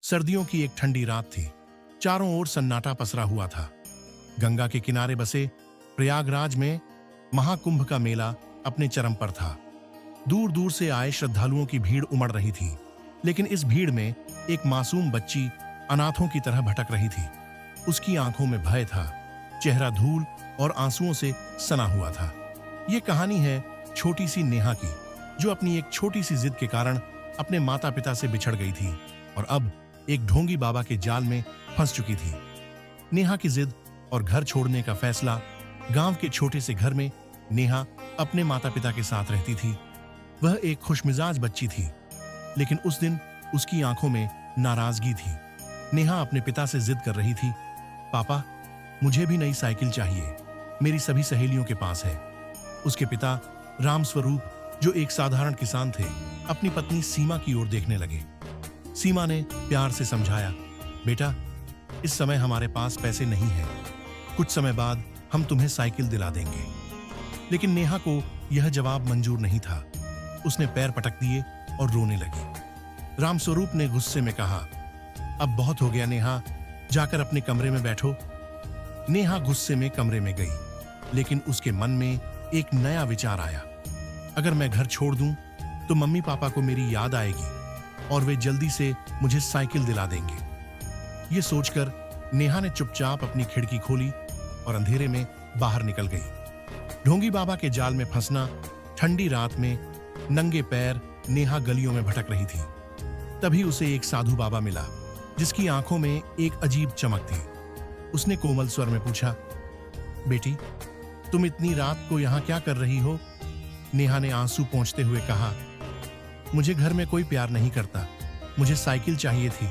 सर्दियों की एक ठंडी रात थी। चारों ओर सन्नाटा पसरा हुआ था। गंगा के किनारे बसे प्रयागराज में महाकुंभ का मेला अपने चरम पर था। दूर दूर से आए श्रद्धालुओं की भीड़ उमड़ रही थी, लेकिन इस भीड़ में एक मासूम बच्ची अनाथों की तरह भटक रही थी। उसकी आंखों में भय था, चेहरा धूल और आंसुओं से सना हुआ था। यह कहानी है छोटी सी नेहा की, जो अपनी एक छोटी सी जिद के कारण अपने माता पिता से बिछड़ गई थी और अब एक ढोंगी बाबा के जाल में फंस चुकी थी। नेहा की जिद और घर छोड़ने का फैसला। गांव के छोटे से घर में नेहा अपने माता पिता के साथ रहती थी। वह एक खुशमिजाज बच्ची थी, लेकिन उस दिन उसकी आंखों में नाराजगी थी। नेहा अपने पिता से जिद कर रही थी, पापा, मुझे भी नई साइकिल चाहिए, मेरी सभी सहेलियों के पास है। उसके पिता रामस्वरूप, जो एक साधारण किसान थे, अपनी पत्नी सीमा की ओर देखने लगे। सीमा ने प्यार से समझाया, बेटा, इस समय हमारे पास पैसे नहीं हैं, कुछ समय बाद हम तुम्हें साइकिल दिला देंगे। लेकिन नेहा को यह जवाब मंजूर नहीं था। उसने पैर पटक दिए और रोने लगी। रामस्वरूप ने गुस्से में कहा, अब बहुत हो गया नेहा, जाकर अपने कमरे में बैठो। नेहा गुस्से में कमरे में गई, लेकिन उसके मन में एक नया विचार आया। अगर मैं घर छोड़ दूं तो मम्मी पापा को मेरी याद आएगी और वे जल्दी से मुझे साइकिल दिला देंगे। ये सोचकर नेहा ने चुपचाप अपनी खिड़की खोली और अंधेरे में बाहर निकल गई। ढोंगी बाबा के जाल में फंसना। ठंडी रात में नंगे पैर नेहा गलियों में भटक रही थी। तभी उसे एक साधु बाबा मिला, जिसकी आंखों में एक अजीब चमक थी। उसने कोमल स्वर में पूछा, बेटी, तुम इतनी रात को यहां क्या कर रही हो? नेहा ने आंसू पोंछते हुए कहा, मुझे घर में कोई प्यार नहीं करता, मुझे साइकिल चाहिए थी,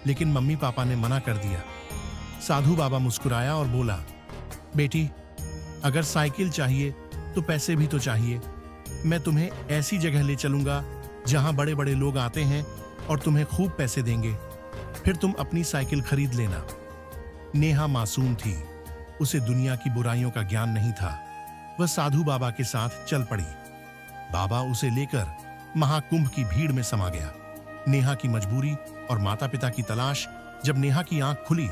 लेकिन मम्मी पापा ने मना कर दिया। साधु बाबा मुस्कुराया और बोला, बेटी, अगर साइकिल चाहिए तो पैसे भी तो चाहिए। मैं तुम्हें ऐसी जगह ले चलूंगा जहां बड़े बड़े लोग आते हैं और तुम्हें खूब पैसे देंगे, फिर तुम अपनी साइकिल खरीद लेना। नेहा मासूम थी, उसे दुनिया की बुराइयों का ज्ञान नहीं था। वह साधु बाबा के साथ चल पड़ी। बाबा उसे लेकर महाकुंभ की भीड़ में समा गया। नेहा की मजबूरी और माता पिता की तलाश। जब नेहा की आंख खुली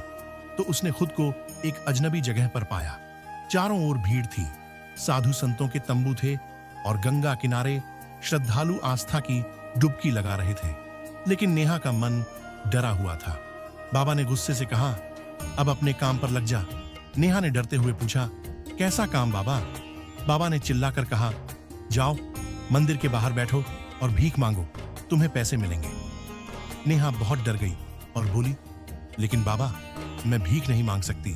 तो उसने खुद को एक अजनबी जगह पर पाया। चारों ओर भीड़ थी, साधु संतों के तंबू थे और गंगा किनारे श्रद्धालु आस्था की डुबकी लगा रहे थे। लेकिन नेहा का मन डरा हुआ था। बाबा ने गुस्से से कहा, अब अपने काम पर लग जा। नेहा ने डरते हुए पूछा, कैसा काम बाबा? बाबा ने चिल्लाकर कहा, जाओ मंदिर के बाहर बैठो और भीख मांगो, तुम्हें पैसे मिलेंगे। नेहा बहुत डर गई और बोली, लेकिन बाबा, मैं भीख नहीं मांग सकती।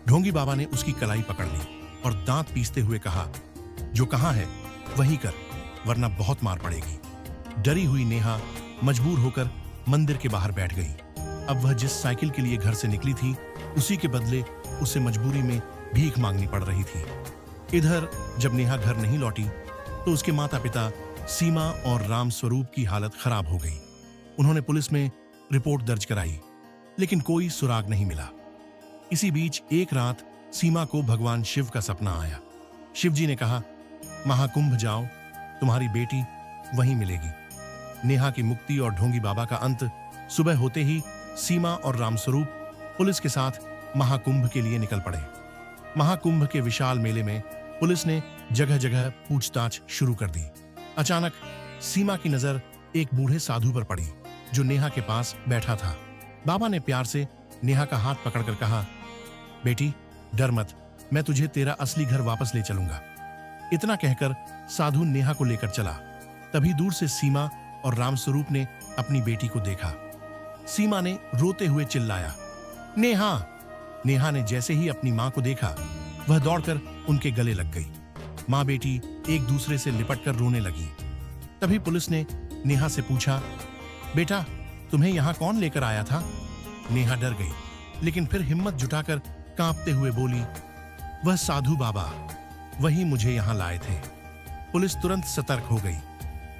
ढोंगी बाबा ने उसकी कलाई पकड़ ली और दांत पीसते हुए कहा, जो कहाँ है वही कर, वरना बहुत मार पड़ेगी। डरी हुई नेहा मजबूर होकर मंदिर के बाहर बैठ गई। अब वह जिस साइकिल के लिए घर से निकली थी, उसी के बदले उसे मजबूरी में भीख मांगनी पड़ रही थी। इधर जब नेहा घर नहीं लौटी तो उसके माता पिता सीमा और रामस्वरूप की हालत खराब हो गई। उन्होंने पुलिस में रिपोर्ट दर्ज कराई, लेकिन कोई सुराग नहीं मिला। इसी बीच एक रात सीमा को भगवान शिव का सपना आया। शिव जी ने कहा, महाकुंभ जाओ, तुम्हारी बेटी वहीं मिलेगी। नेहा की मुक्ति और ढोंगी बाबा का अंत। सुबह होते ही सीमा और रामस्वरूप पुलिस के साथ महाकुंभ के लिए निकल पड़े। महाकुंभ के विशाल मेले में पुलिस ने जगह जगह पूछताछ शुरू कर दी। अचानक सीमा की नजर एक बूढ़े साधु पर पड़ी, जो नेहा के पास बैठा था। बाबा ने प्यार से नेहा का हाथ पकड़कर कहा, बेटी, डर मत, मैं तुझे तेरा असली घर वापस ले चलूंगा। इतना कहकर साधु नेहा को लेकर चला। तभी दूर से सीमा और रामस्वरूप ने अपनी बेटी को देखा। सीमा ने रोते हुए चिल्लाया, नेहा! नेहा ने जैसे ही अपनी मां को देखा, वह दौड़कर उनके गले लग गई। मां बेटी एक दूसरे से लिपटकर रोने लगी। तभी पुलिस ने नेहा से पूछा, बेटा, तुम्हें यहां कौन लेकर आया था? नेहा डर गई, लेकिन फिर हिम्मत जुटाकर कांपते हुए बोली, वह साधु बाबा, वही मुझे यहां लाए थे। पुलिस तुरंत सतर्क हो गई।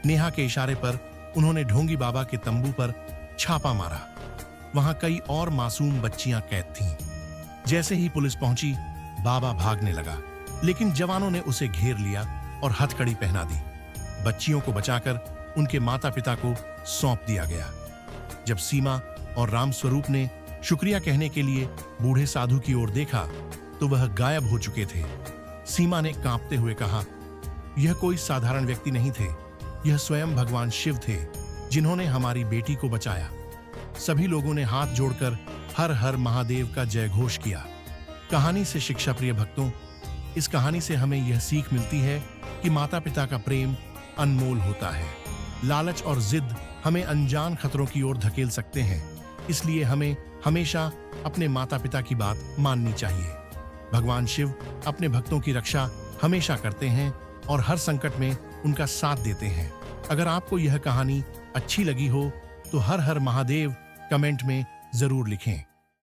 नेहा के इशारे पर उन्होंने ढोंगी बाबा के तंबू पर छापा मारा। वहां कई और मासूम बच्चियां कैद थीं। जैसे ही पुलिस पहुंची, बाबा भागने लगा, लेकिन जवानों ने उसे घेर लिया और हथकड़ी पहना दी। बच्चियों को बचाकर उनके माता पिता को सौंप दिया गया। जब सीमा और रामस्वरूप ने शुक्रिया कहने के लिए बूढ़े साधु की ओर देखा तो वह गायब हो चुके थे। सीमा ने कांपते हुए कहा, यह कोई साधारण व्यक्ति नहीं थे, यह स्वयं भगवान शिव थे जिन्होंने हमारी बेटी को बचाया। सभी लोगों ने हाथ जोड़कर हर हर महादेव का जय घोष किया। कहानी से शिक्षा प्रिय भक्तों, इस कहानी से हमें यह सीख मिलती है कि माता पिता का प्रेम अनमोल होता है। लालच और जिद हमें अनजान खतरों की ओर धकेल सकते हैं, इसलिए हमें हमेशा अपने माता पिता की बात माननी चाहिए। भगवान शिव अपने भक्तों की रक्षा हमेशा करते हैं और हर संकट में उनका साथ देते हैं। अगर आपको यह कहानी अच्छी लगी हो तो हर हर महादेव कमेंट में जरूर लिखें।